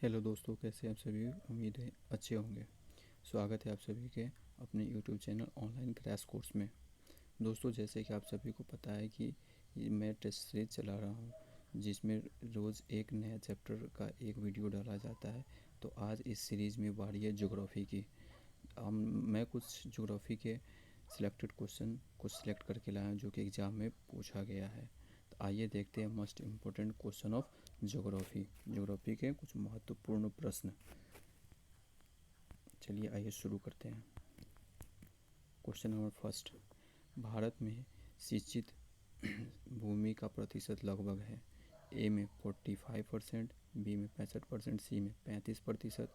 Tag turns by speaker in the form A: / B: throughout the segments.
A: Hello दोस्तों, कैसे हैं आप सभी। उम्मीद है अच्छे होंगे। स्वागत है आप सभी के अपने YouTube channel online crash course में। दोस्तों, जैसे कि आप सभी को पता है कि मैं टेस्ट सीरीज चला रहा हूं, जिसमें रोज़ एक नया चैप्टर का एक वीडियो डाला जाता है। तो आज इस सीरीज़ में बारी है ज्योग्राफी की। मैं कुछ ज्योग्राफी के सिलेक्टेड क्वेश्चन को सिलेक्ट करके लाया हूं, जो कि एग्ज़ाम में पूछा गया है। तो आइए देखते हैं most important question of geography के कुछ महत्वपूर्ण प्रश्न। चलिए आइए शुरू करते हैं। क्वेश्चन नंबर फर्स्ट, भारत में सिंचित भूमि का प्रतिशत लगभग है। ए में 45%, बी में 65%, सी में 35%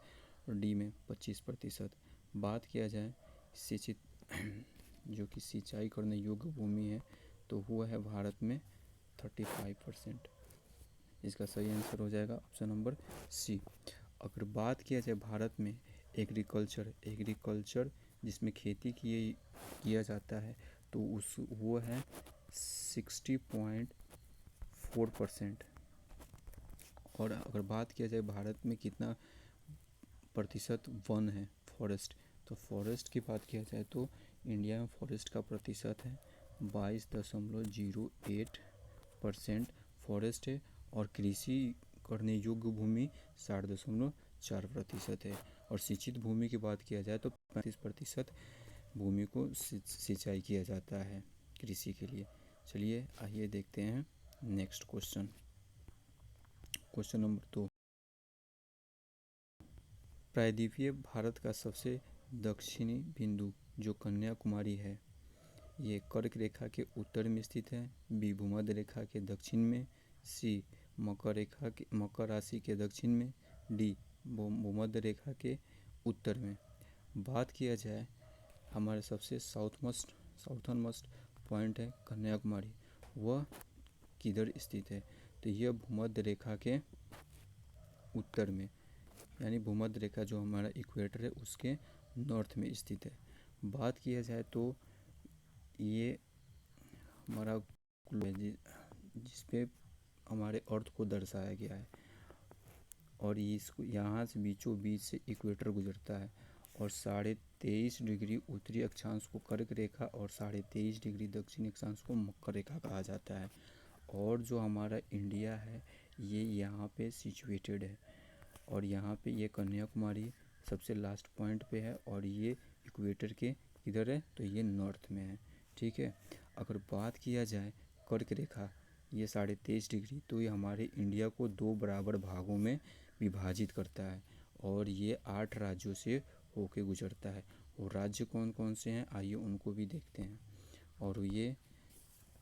A: और डी में 25%। बात किया जाए सिंचित जो कि सिंचाई करने योग्य भूमि है, तो वो है भारत में 35%। इसका सही आंसर हो जाएगा ऑप्शन नंबर सी। अगर बात किया जाए भारत में एग्रीकल्चर जिसमें खेती किया जाता है, तो उस वो है 60.4%। और अगर बात किया जाए भारत में कितना प्रतिशत वन है, फॉरेस्ट, तो फॉरेस्ट की बात किया जाए तो इंडिया में फॉरेस्ट का प्रतिशत है 22.08% फॉरेस्ट है। और कृषि करने योग्य भूमि 60.4% है। और सिंचित भूमि की बात किया जाए तो 35% भूमि को सिंचाई किया जाता है कृषि के लिए। चलिए आइए देखते हैं नेक्स्ट क्वेश्चन। क्वेश्चन नंबर 2, प्रायद्वीपीय भारत का सबसे दक्षिणी बिंदु जो कन्याकुमारी है, ये कर्क रेखा के उत्तर में स्थित है। बी भूमध्य रेखा के दक्षिण में, सी मकर राशि के दक्षिण में, डी भूमध्य रेखा के उत्तर में। बात किया जाए हमारे सबसे साउथर्न मोस्ट पॉइंट है कन्याकुमारी, वह किधर स्थित है, तो यह भूमध्य रेखा के उत्तर में, यानी भूमध्य रेखा जो हमारा इक्वेटर है उसके नॉर्थ में स्थित है। बात किया जाए तो ये हमारा जिसपे हमारे अर्थ को दर्शाया गया है, और ये इसको यहाँ से बीचों बीच से इक्वेटर गुजरता है। और 23.5 डिग्री उत्तरी अक्षांश को कर्क रेखा और 23.5 डिग्री दक्षिणी अक्षांश को मकर रेखा कहा जाता है। और जो हमारा इंडिया है ये यहाँ पे सिचुएटेड है, और यहाँ पे ये कन्याकुमारी सबसे लास्ट पॉइंट पे है, और ये इक्वेटर के इधर है, तो ये नॉर्थ में है। ठीक है। अगर बात किया जाए कर्क रेखा, ये 23.5 डिग्री, तो ये हमारे इंडिया को 2 बराबर भागों में विभाजित करता है, और ये 8 राज्यों से होके गुजरता है। और राज्य कौन कौन से हैं आइए उनको भी देखते हैं। और ये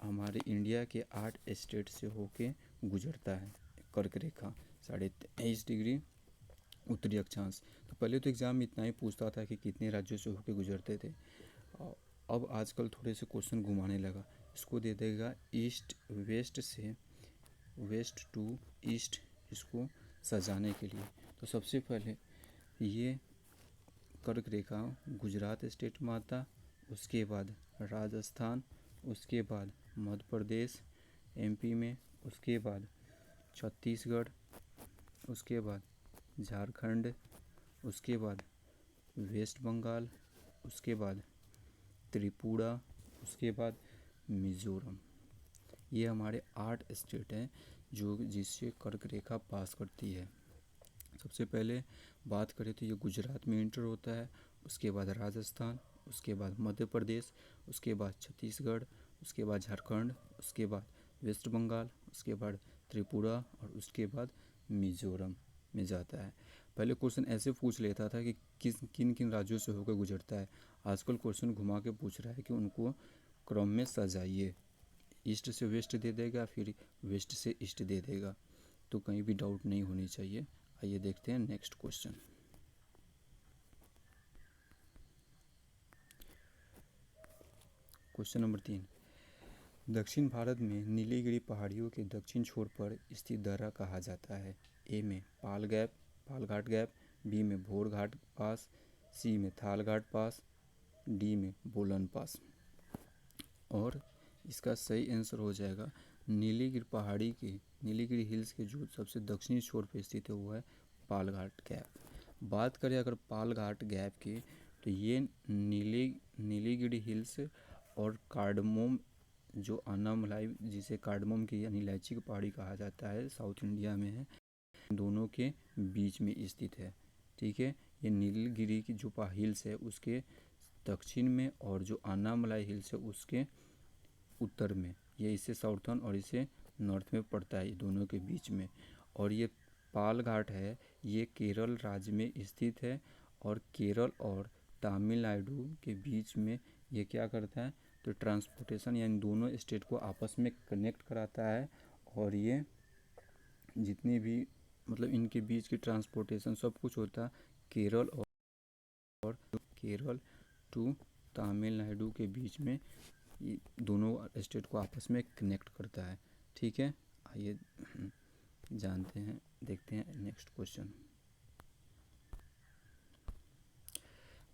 A: हमारे इंडिया के 8 स्टेट से होके गुजरता है कर्क रेखा 23.5 डिग्री उत्तरी अक्षांश। तो पहले तो एग्ज़ाम में इतना ही पूछता था कि कितने राज्यों से होकर गुजरते थे। अब आजकल थोड़े से क्वेश्चन घुमाने लगा, इसको दे देगा ईस्ट वेस्ट से वेस्ट टू ईस्ट, इसको सजाने के लिए। तो सबसे पहले ये कर्क रेखा गुजरात स्टेट में आता, उसके बाद राजस्थान, उसके बाद मध्य प्रदेश एमपी में, उसके बाद छत्तीसगढ़, उसके बाद झारखंड, उसके बाद वेस्ट बंगाल, उसके बाद त्रिपुरा, उसके बाद मिज़ोरम। ये हमारे 8 स्टेट हैं जो जिससे कर्क रेखा पास करती है। सबसे पहले बात करें तो ये गुजरात में इंटर होता है, उसके बाद राजस्थान, उसके बाद मध्य प्रदेश, उसके बाद छत्तीसगढ़, उसके बाद झारखंड, उसके बाद वेस्ट बंगाल, उसके बाद त्रिपुरा और उसके बाद मिज़ोरम में जाता है। पहले क्वेश्चन ऐसे पूछ लेता था कि किन किन राज्यों से होकर गुजरता है। आजकल क्वेश्चन घुमा के पूछ रहा है कि उनको क्रम में सजाइए, ईस्ट से वेस्ट दे देगा, फिर वेस्ट से ईस्ट दे देगा, तो कहीं भी डाउट नहीं होनी चाहिए। आइए देखते हैं नेक्स्ट क्वेश्चन। क्वेश्चन नंबर 3, दक्षिण भारत में नीलगिरी पहाड़ियों के दक्षिण छोर पर स्थित दर्रा कहा जाता है। ए में पालघाट गैप, बी में भोर घाट पास, सी में थाल घाट पास, डी में बोलन पास। और इसका सही आंसर हो जाएगा नीलगिरी हिल्स के जो सबसे दक्षिणी छोर पर स्थित है वो है पालघाट गैप। बात करें अगर पालघाट गैप की, तो ये नीलगिरी हिल्स और कार्डमोम, जो अनामलाई जिसे कार्डमोम की यानी इलायची की पहाड़ी कहा जाता है, साउथ इंडिया में है, दोनों के बीच में स्थित है। ठीक है, ये नीलगिरी की जो हिल्स है उसके दक्षिण में और जो अनामलाई हिल्स है उसके उत्तर में, ये इसे साउथर्न और इसे नॉर्थ में पड़ता है, दोनों के बीच में। और ये पालघाट है, ये केरल राज्य में स्थित है और केरल और तमिलनाडु के बीच में ये क्या करता है, तो ट्रांसपोर्टेशन यानी दोनों स्टेट को आपस में कनेक्ट कराता है। और ये जितनी भी मतलब इनके बीच की ट्रांसपोर्टेशन सब कुछ होता है केरल और केरल टू तमिलनाडु के बीच में, ये दोनों स्टेट को आपस में कनेक्ट करता है। ठीक है, आइए जानते हैं, देखते हैं नेक्स्ट क्वेश्चन।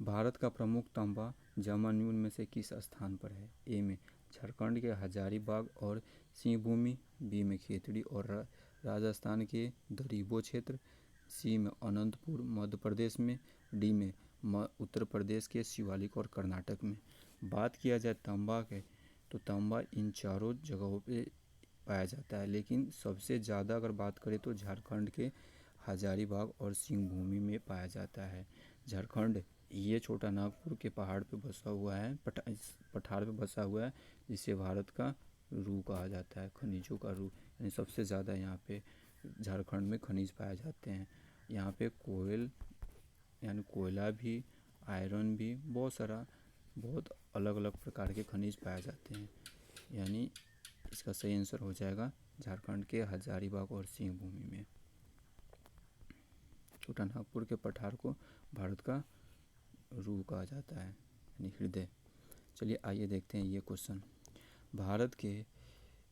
A: भारत का प्रमुख तांबा जमान्यून में से किस स्थान पर है? ए में झारखंड के हजारीबाग और सिंहभूमि, बी में खेतड़ी और राजस्थान के दरीबो क्षेत्र, सी में अनंतपुर मध्य प्रदेश में, डी में उत्तर प्रदेश के शिवालिक और कर्नाटक में। बात किया जाए तांबा के, तो तांबा इन चारों जगहों पे पाया जाता है, लेकिन सबसे ज़्यादा अगर बात करें तो झारखंड के हजारीबाग और सिंहभूमि में पाया जाता है। झारखंड ये छोटा नागपुर के पहाड़ पे बसा हुआ है, पठार पे बसा हुआ है, जिसे भारत का रू कहा जाता है, खनिजों का रू, यानी सबसे ज़्यादा यहाँ पे झारखंड में खनिज पाए जाते हैं। यहाँ पे यानी कोयला भी, आयरन भी, बहुत अलग अलग प्रकार के खनिज पाए जाते हैं। यानी इसका सही आंसर हो जाएगा झारखंड के हजारीबाग और सिंहभूमि में। छोटा नागपुर के पठार को भारत का रू कहा जाता है, यानी हृदय। चलिए आइए देखते हैं ये क्वेश्चन। भारत के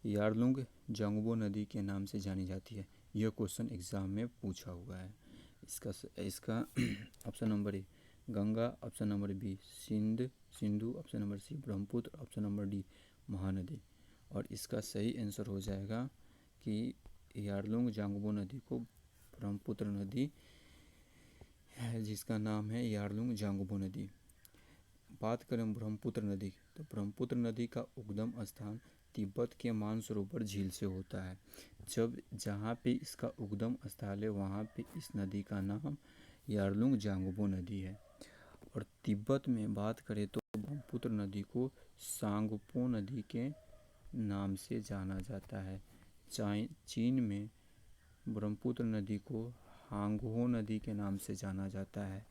A: यारलुंग जांगबो नदी के नाम से जानी जाती है। यह क्वेश्चन एग्जाम में पूछा हुआ है। इसका option number A Ganga, option number B Sindhu, option number C Brahmaputra, option number D Mahanadi. और इसका सही आंसर हो जाएगा कि यारलुंग जांगबो नदी को ब्रह्मपुत्र नदी है, जिसका नाम है यारलुंग जांगबो नदी। बात करें ब्रह्मपुत्र नदी, तो ब्रह्मपुत्र नदी का उद्गम स्थान तिब्बत के मानसरोवर झील से होता है। जहाँ पे इसका उद्गम स्थल है वहाँ पे इस नदी का नाम यारलुंग जांगबो नदी है। और तिब्बत में बात करें तो ब्रह्मपुत्र नदी को सांगपो नदी के नाम से जाना जाता है। चीन में ब्रह्मपुत्र नदी को हांगहो नदी के नाम से जाना जाता है।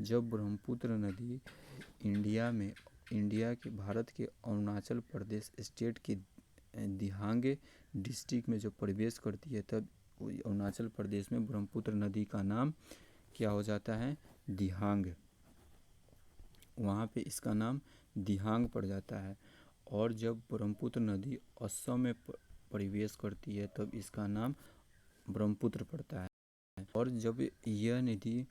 A: जब ब्रह्मपुत्र नदी भारत के अरुणाचल प्रदेश स्टेट के दिहांग डिस्ट्रिक्ट में जब प्रवेश करती है, तब अरुणाचल प्रदेश में ब्रह्मपुत्र नदी का नाम क्या हो जाता है, दिहांग। वहाँ पे इसका नाम दिहांग पड़ जाता है। और जब ब्रह्मपुत्र नदी असम में प्रवेश करती है तब इसका नाम ब्रह्मपुत्र पड़ता है। और जब यह नदी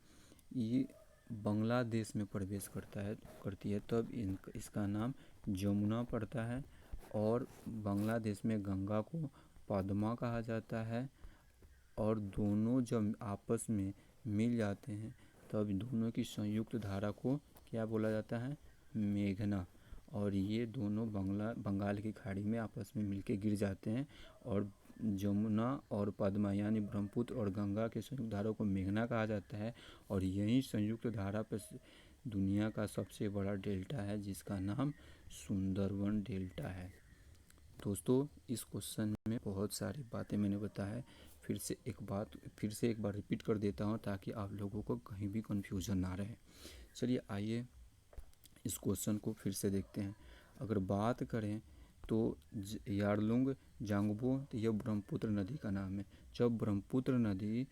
A: ये बांग्लादेश में प्रवेश करती है तब इसका नाम जमुना पड़ता है। और बांग्लादेश में गंगा को पद्मा कहा जाता है। और दोनों जब आपस में मिल जाते हैं तब दोनों की संयुक्त धारा को क्या बोला जाता है, मेघना। और ये दोनों बंगाल की खाड़ी में आपस में मिलके गिर जाते हैं। और जमुना और पद्मा यानी ब्रह्मपुत्र और गंगा के संयुक्त धारा को मेघना कहा जाता है। और यही संयुक्त धारा पर दुनिया का सबसे बड़ा डेल्टा है, जिसका नाम सुंदरवन डेल्टा है। दोस्तों, इस क्वेश्चन में बहुत सारी बातें मैंने बताया, फिर से एक बार रिपीट कर देता हूँ ताकि आप लोगों को कहीं भी कन्फ्यूजन ना रहे। चलिए आइए इस क्वेश्चन को फिर से देखते हैं। अगर बात करें तो यारलुंग जांगबो, तो यह ब्रह्मपुत्र नदी का नाम है। जब ब्रह्मपुत्र नदी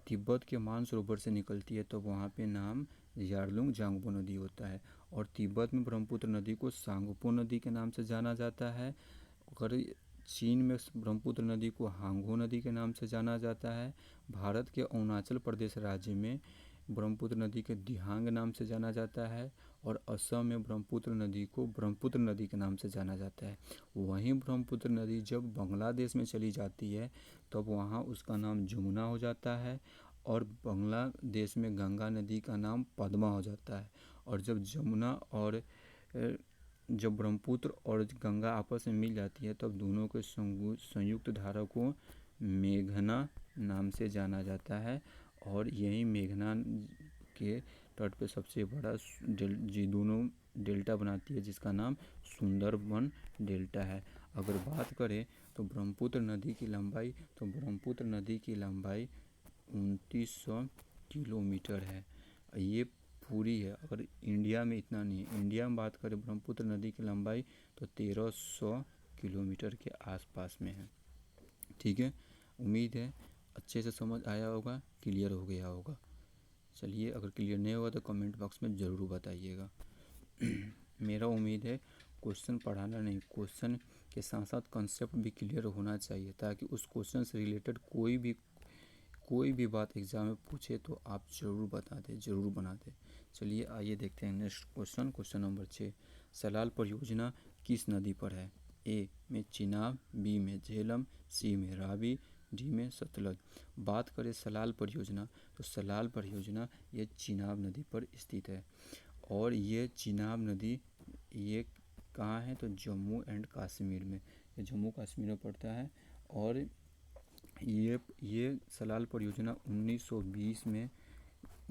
A: तिब्बत के मानसरोवर से निकलती है तब वहाँ पे नाम यारलुंग जांगबो नदी होता है। और तिब्बत में ब्रह्मपुत्र नदी को सांगपो नदी के नाम से जाना जाता है। अगर चीन में ब्रह्मपुत्र नदी को हांगहो नदी के नाम से जाना जाता है। भारत के अरुणाचल प्रदेश राज्य में ब्रह्मपुत्र नदी के दिहांग नाम से जाना जाता है। और असम में ब्रह्मपुत्र नदी को ब्रह्मपुत्र नदी के नाम से जाना जाता है। वहीं ब्रह्मपुत्र नदी जब बांग्लादेश में चली जाती है तब वहाँ उसका नाम जमुना हो जाता है। और बांग्लादेश में गंगा नदी का नाम पद्मा हो जाता है। और जब जमुना और जब ब्रह्मपुत्र और गंगा आपस में मिल जाती है तब दोनों के संयुक्त धारा को मेघना नाम से जाना जाता है। और यही मेघना के तट पे सबसे बड़ा जी दोनों डेल्टा बनाती है जिसका नाम सुंदरबन डेल्टा है। अगर बात करें तो ब्रह्मपुत्र नदी की लंबाई 2900 किलोमीटर है। ये पूरी है। अगर इंडिया में इतना नहीं है, इंडिया में बात करें ब्रह्मपुत्र नदी की लंबाई तो 1300 किलोमीटर के आसपास में है। ठीक है, उम्मीद है अच्छे से समझ आया होगा, क्लियर हो गया होगा। चलिए, अगर क्लियर नहीं होगा तो कमेंट बॉक्स में ज़रूर बताइएगा। मेरा उम्मीद है क्वेश्चन पढ़ाना नहीं, क्वेश्चन के साथ साथ कंसेप्ट भी क्लियर होना चाहिए ताकि उस क्वेश्चन से रिलेटेड कोई भी बात एग्ज़ाम में पूछे तो आप ज़रूर बता दें, ज़रूर बना दें। चलिए आइए देखते हैं next question. Question number 6, Salal परियोजना किस नदी पर है? ए में चिनाब, बी में झेलम, सी में रावी, डी में सतलज। बात करें सलाल परियोजना तो सलाल परियोजना ये चिनाब नदी पर स्थित है। और ये चिनाब नदी ये कहाँ है तो जम्मू एंड कश्मीर में, ये जम्मू कश्मीर में पड़ता है। और ये सलाल परियोजना 1920 में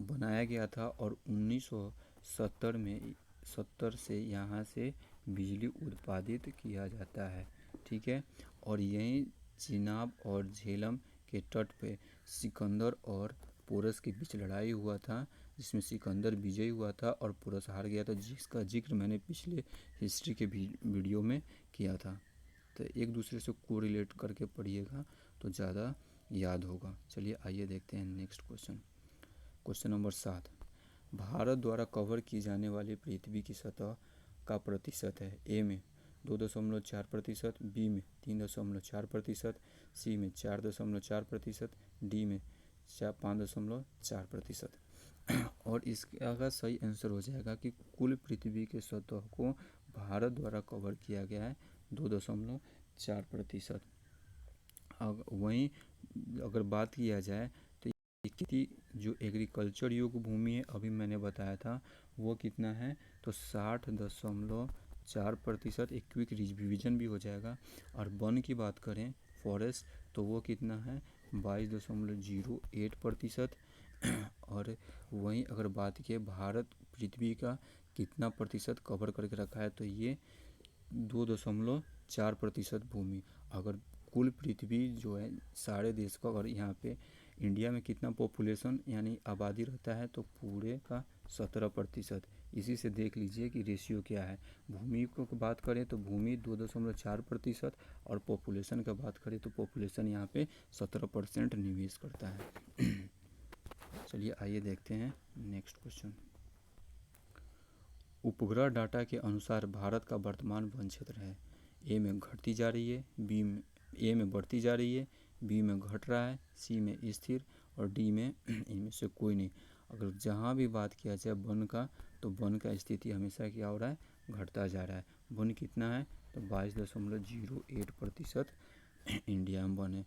A: बनाया गया था और 1970 से यहाँ से बिजली उत्पादित किया जाता है। ठीक है, और यहीं चिनाब और झेलम के तट पे सिकंदर और पोरस के बीच लड़ाई हुआ था जिसमें सिकंदर विजयी हुआ था और पोरस हार गया था, जिसका जिक्र मैंने पिछले हिस्ट्री के वीडियो में किया था। तो एक दूसरे से कोरिलेट करके पढ़िएगा तो ज़्यादा याद होगा। चलिए आइए देखते हैं next question. Question number 7, Bharat द्वारा कवर की जाने वाली पृथ्वी की सतह का प्रतिशत है? ए में 2.4%, बी में 3.4%, सी में 4.4%, डी में 5.4%। और इसका सही आंसर हो जाएगा कि कुल पृथ्वी के सतह को भारत द्वारा कवर किया गया है 2.4%। वहीं अगर बात किया जाए तो खेती जो एग्रीकल्चर योग्य भूमि है अभी मैंने बताया था वो कितना है तो 60.4%। एक क्विक रिवीजन भी हो जाएगा। और वन की बात करें फॉरेस्ट तो वो कितना है 22.08%। और वहीं अगर बात किए भारत पृथ्वी का कितना प्रतिशत कवर करके रखा है तो ये 2.4% भूमि। अगर कुल पृथ्वी जो है सारे देश का, अगर यहाँ पे इंडिया में कितना पॉपुलेशन यानी आबादी रहता है तो पूरे का 17%। इसी से देख लीजिए कि रेशियो क्या है। भूमि को बात करें तो भूमि 2.4% और पॉपुलेशन का बात करें तो पॉपुलेशन यहाँ पे 17% निवेश करता है। चलिए आइए देखते हैं नेक्स्ट क्वेश्चन। उपग्रह डाटा के अनुसार भारत का वर्तमान वन क्षेत्र है? ए में घटती जा रही है, ए में बढ़ती जा रही है, बी में घट रहा है, सी में स्थिर और डी में इनमें से कोई नहीं। अगर जहाँ भी बात किया जाए वन का तो वन का स्थिति हमेशा क्या हो रहा है घटता जा रहा है। वन कितना है तो 22.08% इंडिया में वन है।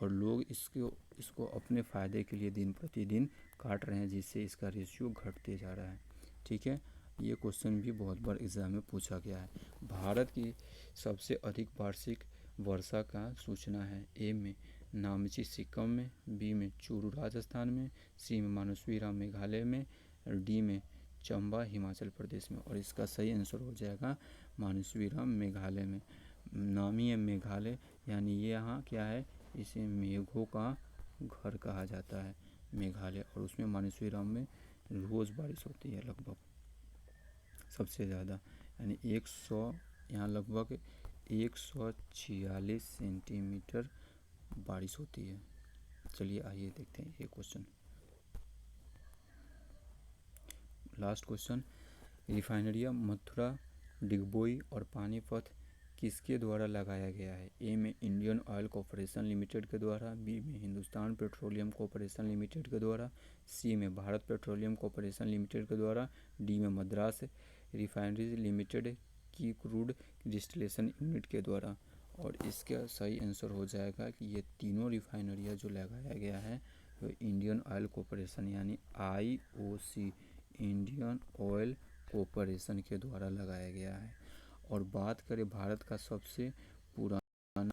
A: और लोग इसको अपने फ़ायदे के लिए दिन प्रतिदिन काट रहे हैं जिससे इसका रेशियो घटते जा रहा है। ठीक है, ये क्वेश्चन भी बहुत बार एग्ज़ाम में पूछा गया है। भारत की सबसे अधिक वार्षिक वर्षा का सूचना है? ए में नामची सिक्किम में, बी में चूरू राजस्थान में, सी में मानसवीराम मेघालय में, डी में चंबा हिमाचल प्रदेश में। और इसका सही आंसर हो जाएगा मानसवीराम मेघालय में। नामी है मेघालय यानी ये यहाँ क्या है इसे मेघों का घर कहा जाता है मेघालय। और उसमें मानसवीराम में रोज़ बारिश होती है लगभग सबसे ज़्यादा, यानी 100 यहाँ लगभग 146 सेंटीमीटर बारिश होती है। चलिए आइए देखते हैं ये क्वेश्चन। लास्ट क्वेश्चन, रिफाइनरियाँ मथुरा, डिगबोई और पानीपत किसके द्वारा लगाया गया है? ए में इंडियन ऑयल कॉरपोरेशन लिमिटेड के द्वारा, बी में हिंदुस्तान पेट्रोलियम कॉरपोरेशन लिमिटेड के द्वारा, सी में भारत पेट्रोलियम कॉरपोरेशन लिमिटेड के द्वारा, डी में मद्रास रिफाइनरीज लिमिटेड की क्रूड डिस्टिलेशन यूनिट के द्वारा। और इसका सही आंसर हो जाएगा कि ये तीनों रिफाइनरियाँ जो लगाया गया है तो इंडियन ऑयल कॉरपोरेशन यानी IOC, इंडियन ऑयल कॉरपोरेशन के द्वारा लगाया गया है। और बात करें भारत का सबसे पुराना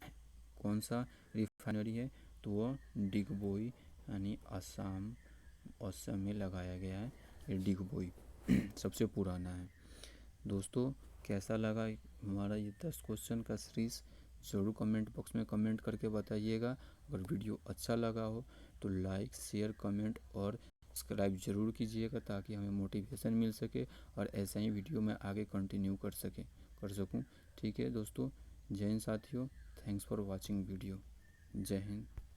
A: कौन सा रिफाइनरी है, तो वह डिगबोई यानी असम में लगाया गया है। ये डिगबोई सबसे पुराना है। दोस्तों कैसा लगा हमारा ये 10 क्वेश्चन का सीरीज़, ज़रूर कमेंट बॉक्स में कमेंट करके बताइएगा। अगर वीडियो अच्छा लगा हो तो लाइक, शेयर, कमेंट और सब्सक्राइब ज़रूर कीजिएगा, ताकि हमें मोटिवेशन मिल सके और ऐसा ही वीडियो मैं आगे कंटिन्यू कर सकूं। ठीक है दोस्तों, जय हिंद साथियों, थैंक्स फॉर वॉचिंग वीडियो। जय हिंद।